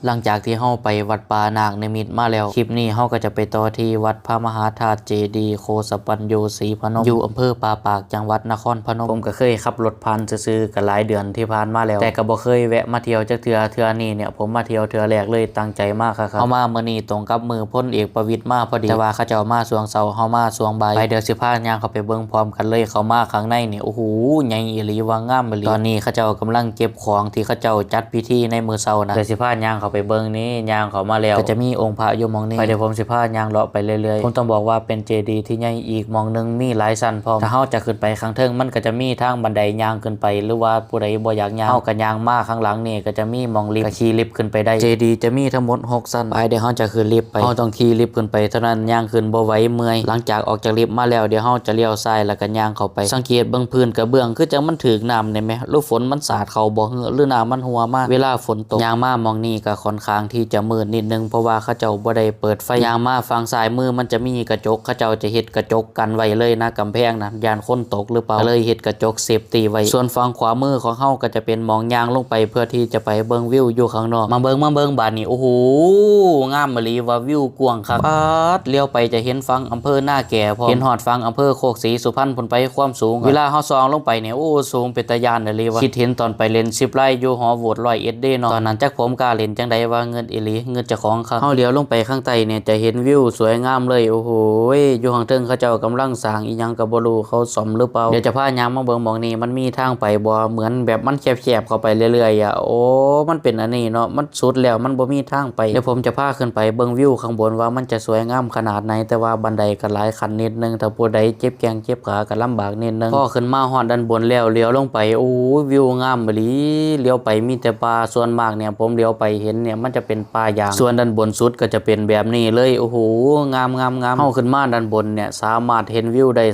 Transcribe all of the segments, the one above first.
หลังจากที่เฮาไปวัดป่านาคนิมิตมาแล้วคลิปนี้เฮาก็จะไปต่อที่วัดพระมหาธาตุเจดีย์โคสปัญโยศรีพนมอยู่อำเภอป่าปากจังหวัดนครพนมผมก็เคยขับรถผ่านซื่อๆกันหลายเดือนที่ผ่านมาแล้วแต่ก็บ่เคยแวะมาเที่ยวจักเทื่อนี้เนี่ยผมมาเที่ยวเทื่อแรกเลยตั้งใจมากครับเฮามามื้อนี้ตรงกับมื้อพลเอกประวิตรมาพอดีแต่ว่าเขาเจ้ามาช่วงเช้าเฮามาช่วงบ่ายไปเดี๋ยวสิพาย่างเข้าไปเบิ่งพร้อมกันเลยเข้ามาข้างในนี่โอ้โหใหญ่อีหลีว่างามอีหลีตอนนี้เขาเจ้ากำลังเก็บของที่เขาเจ้าจัดพิธีในมื้อเช้านะเดี๋ยวสิพาย่างเข้าไปเบิ่งนี้ย่างเข้ามาแล้วก็จะมีองค์พระอยู่มองนี้ไปเดี๋ยวผมสิพาย่างเลาะไปเรื่อยๆผมต้องบอกว่าเป็นเจดีย์ที่ใหญ่อีกมองนึงมีหลายชั้นพร้อมถ้าเฮาจะขึ้นไปข้างเทิงมันก็จะมีทางบันไดย่างขึ้นไปหรือว่าผู้ใดบ่อยากย่างเฮาก็ย่างมาข้างหลังนี่ก็จะมีมองลิฟต์ขี่ลิฟต์ขึ้นไปได้เจดีย์จะมีทั้งหมด6ชั้นไปเดี๋ยวเฮาจะขึ้นลิฟต์ไปเฮาต้องขี่ลิฟต์ขึ้นไปเท่านั้นย่างขึ้นบ่ไหวเมื่อยหลังจากออกจากลิฟต์มาแล้วเดี๋ยวเฮาจะเลี้ยวซ้ายแล้วก็ย่างเข้าไปสังเกตเบิ่งพื้นกระเบื้องคือจังมันถึกน้ำได้มั้ยหรือฝนมันสาดเข้าบ่หรือน้ำมันหัวมาเวลาฝนตกย่างมามองนี่ก็ค่อนข้างที่จะมืดนิดนึงเพราะว่าเขาเจ้าบ่ได้เปิดไฟย่างมาฝั่งซ้ายมือมันจะมีกระจกเขาเจ้าจะเฮ็ดกระจกกันไว้เลยนะกำแพงนะยานคนตกหรือเปล่าเลยเฮ็ดกระจกเซฟตี้ไว้ส่วนฝั่งขวามือของเฮาก็จะเป็นมองย่างลงไปเพื่อที่จะไปเบิ่งวิวอยู่ข้างนอกมาเบิ่งบาดนี้โอ้โหงามอีหลีว่าวิวกว้างครับปาดเลี้ยวไปจะเห็นฝั่งอำเภอหน้าแก่พอเห็นฮอดฝั่งอำเภอโคกศรีสุพรรณพุ่นไปความสูงเวลาเฮาส่องลงไปเนี่ยโอ้สูงเป็นตาย่านอีหลีว่าคิดเห็นตอนไปเล่น10ไร่อยู่หอโหวต101เด้เนาะตอนนั้นจักผมกล้าเล่นจังได๋ว่าเงินอีหลีเงินเจ้าของครับเฮาเลี้ยวลงไปข้างใต้เนี่ยจะเห็นวิวสวยงามเลยโอ้โหอยู่ข้างเทิงเขาเจ้ากำลังสร้างอีหยังก็บ่รู้เขาซ่อมหรือเปล่าเดี๋ยวจะพาย่างมาเบิ่งหม้องนี้มันมีทางไปบ่เหมือนแบบมันแคบๆเข้าไปเรื่อยๆอ่ะโอ้มันเป็นอันนี้เนาะมันสุดแล้วมันบ่มีทางไปเดี๋ยวผมจะพาขึ้นไปเบิ่งวิวข้างบนว่ามันจะสวยงามขนาดไหนแต่ว่าบันไดก็หลายขั้นนิดนึงถ้าผู้ใดเจ็บแข้งเจ็บขาก็ลำบากนิดนึงพอขึ้นมาฮอดด้านบนแล้วเลี้ยวลงไปโอ้วิวงามอีหลีเลี้ยวไปมีแต่ป่าส่วนมากเนี่ยผมเลี้ยวไปเห็นเนี่ยมันจะเป็นป่ายางส่วนด้านบนสุดก็จะเป็นแบบนี้เลยโอ้โหงามเฮาขึ้นมาด้านบนเนี่ยสามารถเห็นวิวได้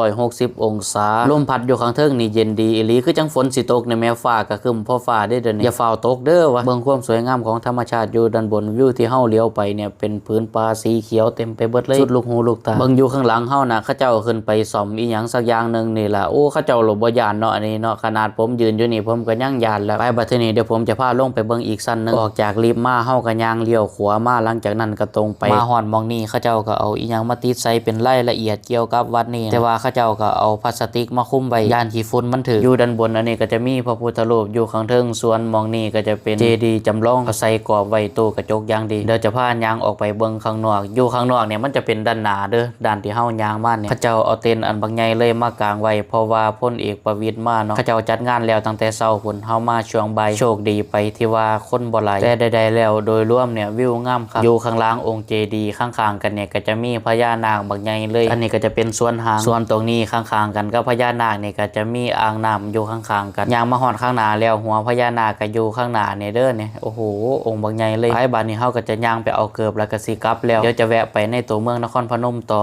360องศาลมพัดอยู่ข้างเทิงนี่เย็นดีอีหลีคือจังฝนสิตกในแม้ฟ้าก็ครึ้มพอฟ้าได้เด้อนี่อย่าฟ้าวตกเด้อวะเบิ่งความสวยงามของธรรมชาติอยู่ด้านบนวิวที่เฮาเลี้ยวไปเนี่ยเป็นพื้นป่าสีเขียวเต็มไปเบิดเลยสุดลูกหูลูกตาเบิ่งอยู่ข้างหลังเฮาน่ะเขาเจ้าขึ้นไปซ่อมอีหยังสักอย่างนึงนี่ล่ะโอ้เขาเจ้าหลบบ่ย่านเนาะอันนี้เนาะขนาดผมยืนอยู่นี่ผมก็ยังย่านแล้วไปบัดนี้เดี๋ยวผมจะพาลงไปเบิ่งอีกชั้นนึงออกจากลิฟต์มาเฮาก็ย่างเลี้ยวขวามาหลังจากนั้นก็ตรงไปมาฮอดหม้องนี้เขาเจ้าก็เอาอีหยังมาติดใส่เป็นรายละเอียดเกี่ยวกับวัดนี้แต่ว่าเขาเจ้าก็เอาพลาสติกมาคุมไว้ย่านขี้ฝุ่นมันถึกอยู่ด้านบนอันนี้ก็จะมีพระพุทธรูปอยู่ข้างเทิงส่วนหม้องนี้ก็จะเป็นเจดีย์จำลองเขาใส่กรอบไว้ตู้กระจกอย่างดีเดี๋ยวจะพาย่างออกไปเบิ่งข้างนอกอยู่ข้างนอกเนี่ยมันจะเป็นด้านหน้าเด้อด้านที่เฮาย่างมาเนี่ยเขาเจ้าเอาเต็นท์อันบักใหญ่เลยมากางไว้เพราะว่าพลเอกประวิตรมาเนาะเขาเจ้าจัดงานแล้วตั้งแต่เช้าพุ่นเฮามาช่วงบ่ายโชคดีไปที่ว่าคนบ่หลายแต่ใดๆแล้วโดยรวมเนี่ยวิวงามครับอยู่ข้างล่างองค์เจดีย์ข้างๆกันเนี่ยก็จะมีพญานาคบักใหญ่เลยอันนี้ก็จะเป็นส่วนหางส่วนตรงนี้ข้างๆกันก็พญานาคนี่ก็จะมีอ่างน้ำอยู่ข้างๆกันย่างมาฮอดข้างหน้าแล้วหัวพญานาคก็อยู่ข้างหน้าเนี่ยเด้อเนี่ยโอ้โหองค์บักใหญ่เลยไปบัดนี้เฮาก็จะย่างไปเอาเกือบแล้วก็สิกลับแล้วเดี๋ยวจะแวะไปในตัวเมืองนครพนมต่อ